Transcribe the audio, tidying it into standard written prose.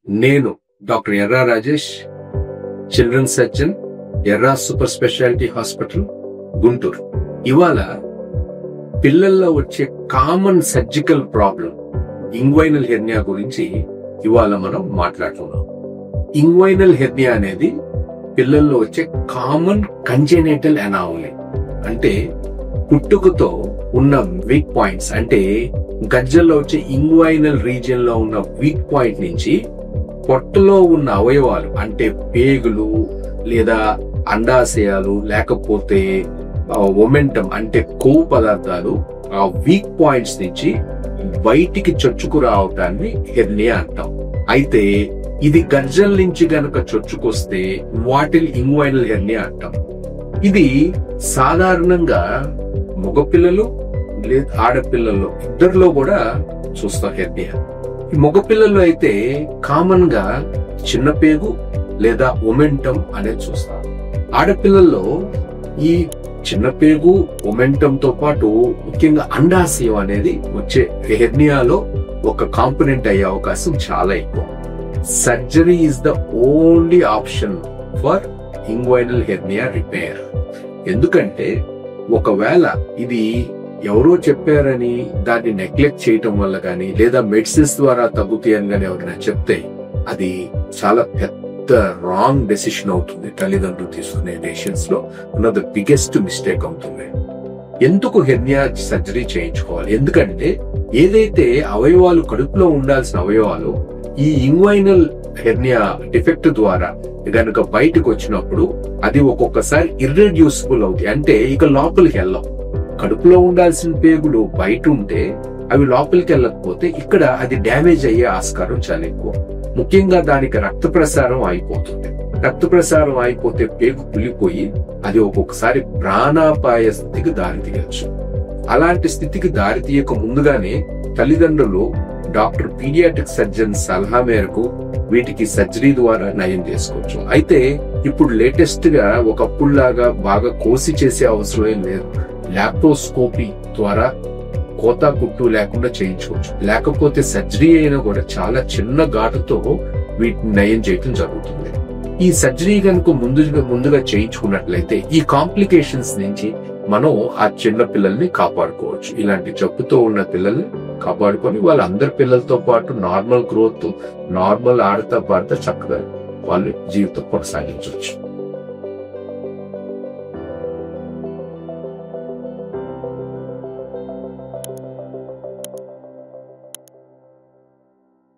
నేను డాక్టర్ ఎర్రా Rajesh, children surgeon, ఎర్రా super speciality hospital, Guntur. ఇవాళ పిల్లల్లో వచ్చే common surgical problem inguinal hernia గురించి ఇవాళ మనం మాట్లాడుతున్నాం. ఇంగ్వైనల్ హెర్నియా అనేది పిల్లల్లో వచ్చే కామన్ కంజెనిటల్ అనామలీ. అంటే పుట్టుకతో ఉన్న వీక్ పాయింట్స్, అంటే గజ్జల్లో వచ్చే ఇంగ్వైనల్ రీజియన్ లో ఉన్న వీక్ పాయింట్ నుంచి పొట్టలో ఉన్న అవయవాలు అంటే పేగులు లేదా అండాశయాలు లేకపోతే ఒమెంటం అంటే కొవ్వు పదార్థాలు ఆ వీక్ పాయింట్స్ నుంచి బయటికి చొచ్చుకు రావటాన్ని హెర్నియా అంటాం. అయితే ఇది గజ్జల నుంచి గనక చొచ్చుకొస్తే వాటిని ఇంగ్వైనల్ హెర్నియా అంటాం. ఇది సాధారణంగా మగపిల్లలు లేదా ఆడపిల్లల్లో ఇద్దరిలో కూడా చూస్తాం హెర్నియా. ఈ మగపిల్లల్లో అయితే కామన్ గా చిన్న పేగు లేదా ఒమెంటం అనేది చూస్తాం. ఆడపిల్లల్లో ఈ చిన్న పేగు ఒమెంటం తో పాటు ముఖ్యంగా అండాశయం అనేది వచ్చే హెర్నియాలో ఒక కాంపోనెంట్ అయ్యే అవకాశం చాలా ఎక్కువ. Surgery is the only option for inguinal hernia repair. ఎందుకంటే ఒకవేళ ఇది ఎవరో చెప్పారని దాన్ని నెగ్లెక్ట్ చేయటం వల్ల కానీ లేదా మెడిసిన్స్ ద్వారా తగ్గుతాయని కానీ ఎవరైనా చెప్తే అది చాలా పెద్ద రాంగ్ డెసిషన్ అవుతుంది. తల్లిదండ్రులు తీసుకునే డెసిషన్స్ లో one of the biggest mistake అవుతుంది. ఎందుకు హెర్నియా సర్జరీ చేయించుకోవాలి? ఎందుకంటే ఏదైతే అవయవాలు కడుపులో ఉండాల్సిన అవయవాలు ఈ ఇంగ్వైనల్ హెర్నియా డిఫెక్ట్ ద్వారా గనుక బయటకు వచ్చినప్పుడు అది ఒక్కొక్కసారి ఇర్రెడ్యూసిబుల్ అవుతాయి. అంటే ఇక లోపలికి వెళ్ళం. కడుపులో ఉండాల్సిన పేగులు బయట ఉంటే అవి లోపలికి వెళ్ళకపోతే ఇక్కడ అది డ్యామేజ్ అయ్యే ఆస్కారం చాలా ఎక్కువ. ముఖ్యంగా దానికి రక్త ప్రసారం అయిపోతుంది. రక్త ప్రసారం అయిపోతే పేగు కులిపోయి అది ఒక్కొక్కసారి ప్రాణాపాయ స్థితికి దారితీయచ్చు. అలాంటి స్థితికి దారితీయక ముందుగానే తల్లిదండ్రులు డాక్టర్ పీడియాట్రిక్ సర్జన్ సలహా మేరకు వీటికి సర్జరీ ద్వారా నయం చేసుకోవచ్చు. అయితే ఇప్పుడు లేటెస్ట్ గా ఒకప్పుడులాగా బాగా కోసి చేసే అవసరం ఏం లేదు. లాప్రోస్కోపీ ద్వారా కోతా కుట్టు లేకుండా చేయించుకోవచ్చు. లేకపోతే సర్జరీ అయినా కూడా చాలా చిన్న ఘాటుతో వీటిని నయం చేయటం జరుగుతుంది. ఈ సర్జరీ కనుక ముందుగా చేయించుకున్నట్లయితే ఈ కాంప్లికేషన్స్ నుంచి మనం ఆ చిన్న పిల్లల్ని కాపాడుకోవచ్చు. ఇలాంటి జబ్బుతో ఉన్న పిల్లల్ని కాపాడుకొని వాళ్ళందరి పిల్లలతో పాటు నార్మల్ గ్రోత్, నార్మల్ ఆడతా పాడతా చక్కగా వాళ్ళు జీవితం కొనసాగించవచ్చు.